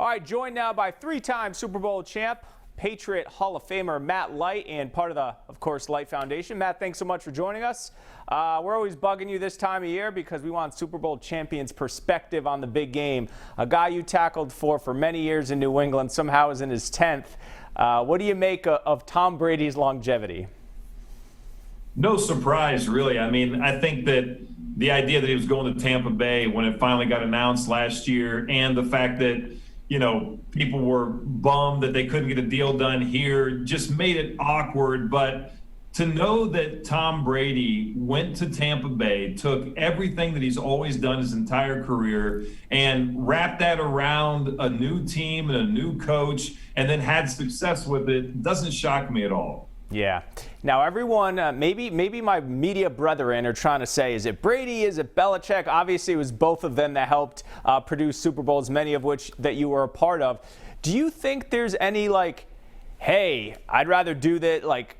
All right, joined now by three-time Super Bowl champ, Patriot Hall of Famer Matt Light, and part of the, of course, Light Foundation. Matt, thanks so much for joining us. We're always bugging you this time of year because we want Super Bowl champions' perspective on the big game. A guy you tackled for many years in New England, somehow is in his 10th. What do you make of Tom Brady's longevity? No surprise, really. I mean, I think that the idea that he was going to Tampa Bay when it finally got announced last year, and the fact that, you know, people were bummed that they couldn't get a deal done here, just made it awkward. But to know that Tom Brady went to Tampa Bay, took everything that he's always done his entire career and wrapped that around a new team and a new coach and then had success with it doesn't shock me at all. Yeah. Now, everyone, maybe my media brethren are trying to say, is it Brady? Is it Belichick? Obviously, it was both of them that helped produce Super Bowls, many of which that you were a part of. Do you think there's any, like, hey, I'd rather do that, like,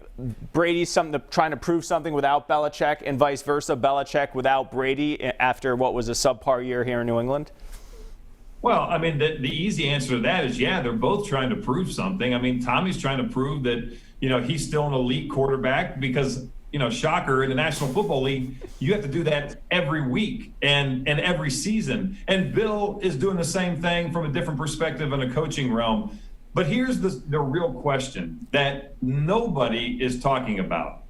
Brady's trying to prove something without Belichick and vice versa, Belichick without Brady after what was a subpar year here in New England? Well, I mean, the easy answer to that is, yeah, they're both trying to prove something. I mean, Tommy's trying to prove that, you know, he's still an elite quarterback because, you know, shocker, in the National Football League, you have to do that every week and every season. And Bill is doing the same thing from a different perspective in a coaching realm. But here's the real question that nobody is talking about.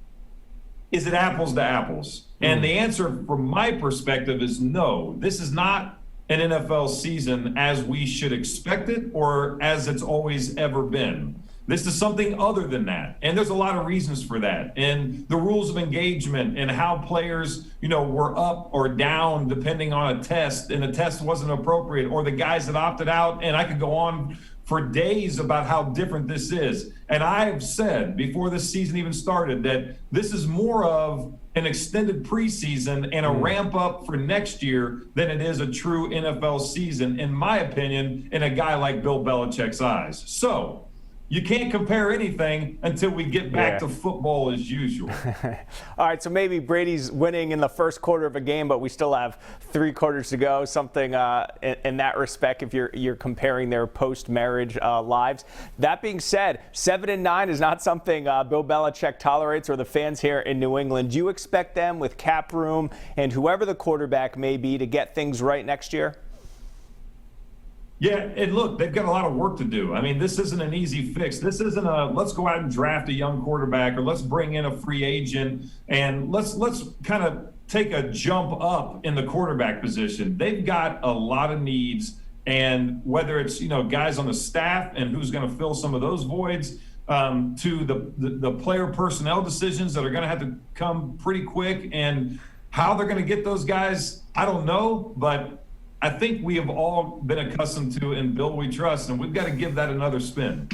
Is it apples to apples? And the answer from my perspective is no. This is not an NFL season as we should expect it or as it's always ever been. This is something other than that. And there's a lot of reasons for that. And the rules of engagement and how players, you know, were up or down depending on a test and the test wasn't appropriate, or the guys that opted out. And I could go on for days about how different this is. And I've said before this season even started that this is more of an extended preseason and a ramp up for next year than it is a true NFL season, in my opinion, in a guy like Bill Belichick's eyes. So you can't compare anything until we get back to football as usual. All right, so maybe Brady's winning in the first quarter of a game, but we still have 3 quarters to go, something in that respect if you're comparing their post-marriage lives. That being said, 7-9 is not something Bill Belichick tolerates, or the fans here in New England. Do you expect them, with cap room and whoever the quarterback may be, to get things right next year? Yeah, and look, they've got a lot of work to do. I mean, this isn't an easy fix. This isn't a let's go out and draft a young quarterback, or let's bring in a free agent and let's kind of take a jump up in the quarterback position. They've got a lot of needs, and whether it's, you know, guys on the staff and who's going to fill some of those voids, to the player personnel decisions that are going to have to come pretty quick, and how they're going to get those guys, I don't know, but I think we have all been accustomed to "in Bill we trust," and we've got to give that another spin.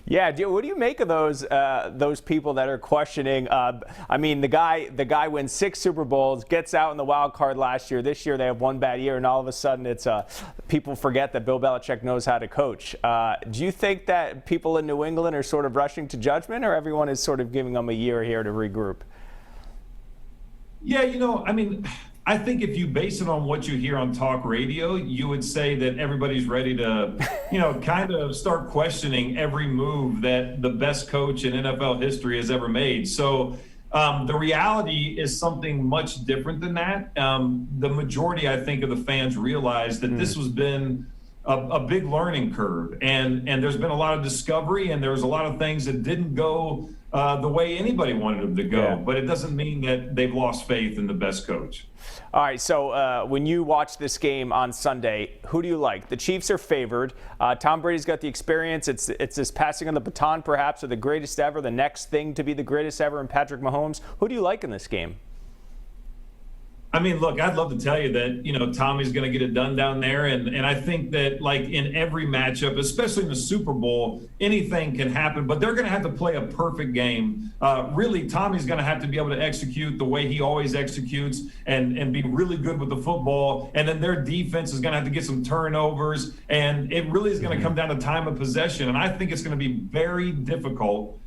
Yeah, what do you make of those people that are questioning? I mean, the guy wins 6 Super Bowls, gets out in the wild card last year. This year they have one bad year, and all of a sudden it's people forget that Bill Belichick knows how to coach. Do you think that people in New England are sort of rushing to judgment, or everyone is sort of giving them a year here to regroup? Yeah, you know, I mean, I think if you base it on what you hear on talk radio, you would say that everybody's ready to, you know, kind of start questioning every move that the best coach in NFL history has ever made. So the reality is something much different than that. The majority, I think, of the fans realize that this has been a big learning curve, and there's been a lot of discovery, and there's a lot of things that didn't go the way anybody wanted them to go, but it doesn't mean that they've lost faith in the best coach. All right, so when you watch this game on Sunday, who do you like? The Chiefs are favored. Tom Brady's got the experience. It's this passing on the baton, perhaps, of the greatest ever, the next thing to be the greatest ever in Patrick Mahomes. Who do you like in this game? I mean, look, I'd love to tell you that, you know, Tommy's going to get it done down there. And I think that, like, in every matchup, especially in the Super Bowl, anything can happen. But they're going to have to play a perfect game. Really, Tommy's going to have to be able to execute the way he always executes and be really good with the football. And then their defense is going to have to get some turnovers. And it really is going to come down to time of possession. And I think it's going to be very difficult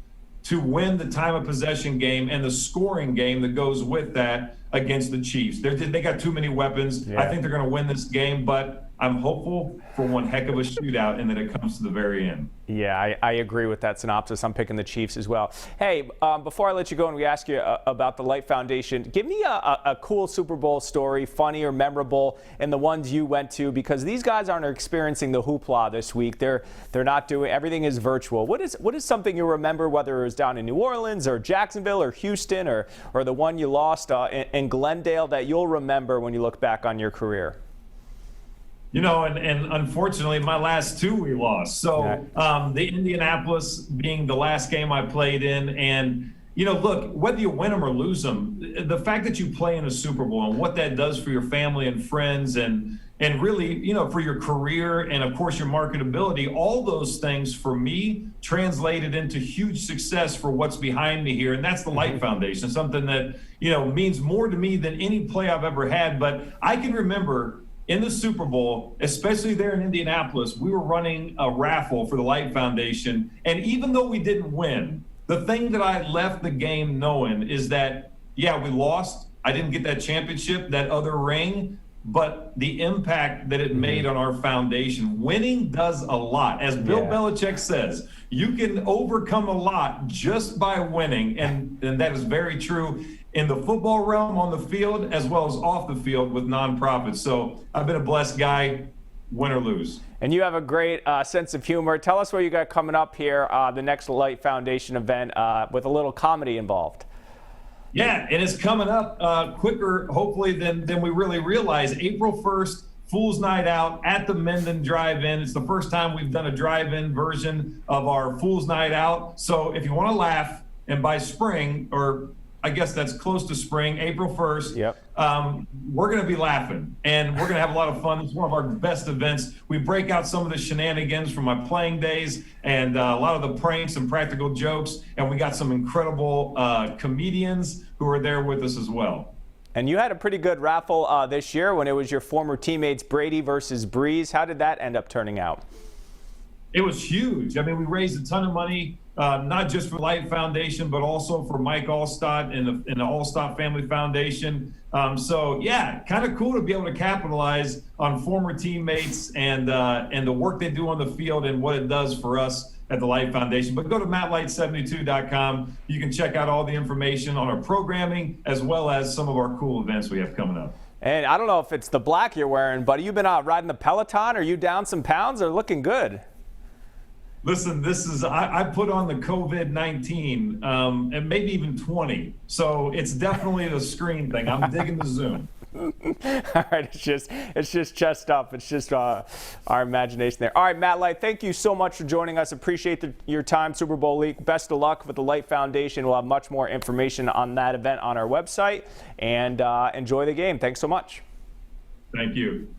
to win the time of possession game and the scoring game that goes with that against the Chiefs. They got too many weapons. I think they're going to win this game, but I'm hopeful for one heck of a shootout and that it comes to the very end. Yeah, I agree with that synopsis. I'm picking the Chiefs as well. Hey, before I let you go and we ask you about the Light Foundation, give me a cool Super Bowl story, funny or memorable, and the ones you went to, because these guys aren't experiencing the hoopla this week. They're not doing, everything is virtual. What is something you remember, whether it was down in New Orleans or Jacksonville or Houston or the one you lost in Glendale, that you'll remember when you look back on your career? You know, and unfortunately, my last two we lost. So the Indianapolis being the last game I played in. And, you know, look, whether you win them or lose them, the fact that you play in a Super Bowl and what that does for your family and friends and really, you know, for your career and, of course, your marketability, all those things for me translated into huge success for what's behind me here. And that's the Light Foundation, something that, you know, means more to me than any play I've ever had. But I can remember in the Super Bowl, especially there in Indianapolis, we were running a raffle for the Light Foundation. And even though we didn't win, the thing that I left the game knowing is that, yeah, we lost. I didn't get that championship, that other ring, but the impact that it made on our foundation. Winning does a lot. As Bill Belichick says, you can overcome a lot just by winning. And that is very true in the football realm, on the field, as well as off the field with nonprofits. So I've been a blessed guy, win or lose. And you have a great sense of humor. Tell us what you got coming up here, the next Light Foundation event with a little comedy involved. Yeah, and it's coming up quicker, hopefully, than we really realize. April 1st, Fool's Night Out at the Menden Drive-In. It's the first time we've done a drive-in version of our Fool's Night Out. So if you want to laugh, and by spring, or I guess that's close to spring, April 1st, we're going to be laughing, and we're going to have a lot of fun. It's one of our best events. We break out some of the shenanigans from my playing days and a lot of the pranks and practical jokes, and we got some incredible comedians who are there with us as well. And you had a pretty good raffle this year when it was your former teammates Brady versus Breeze. How did that end up turning out? It was huge. I mean, we raised a ton of money, not just for Light Foundation, but also for Mike Allstott and the Allstott Family Foundation. So, yeah, kind of cool to be able to capitalize on former teammates and the work they do on the field and what it does for us at the Light Foundation. But go to mattlight72.com. You can check out all the information on our programming as well as some of our cool events we have coming up. And I don't know if it's the black you're wearing, but you've been out riding the Peloton. Are you down some pounds or looking good? Listen, this is, I put on the COVID-19 and maybe even 20. So it's definitely the screen thing. I'm digging the Zoom. All right, it's just chest up. It's just our imagination there. All right, Matt Light, thank you so much for joining us. Appreciate your time, Super Bowl week. Best of luck with the Light Foundation. We'll have much more information on that event on our website. And enjoy the game. Thanks so much. Thank you.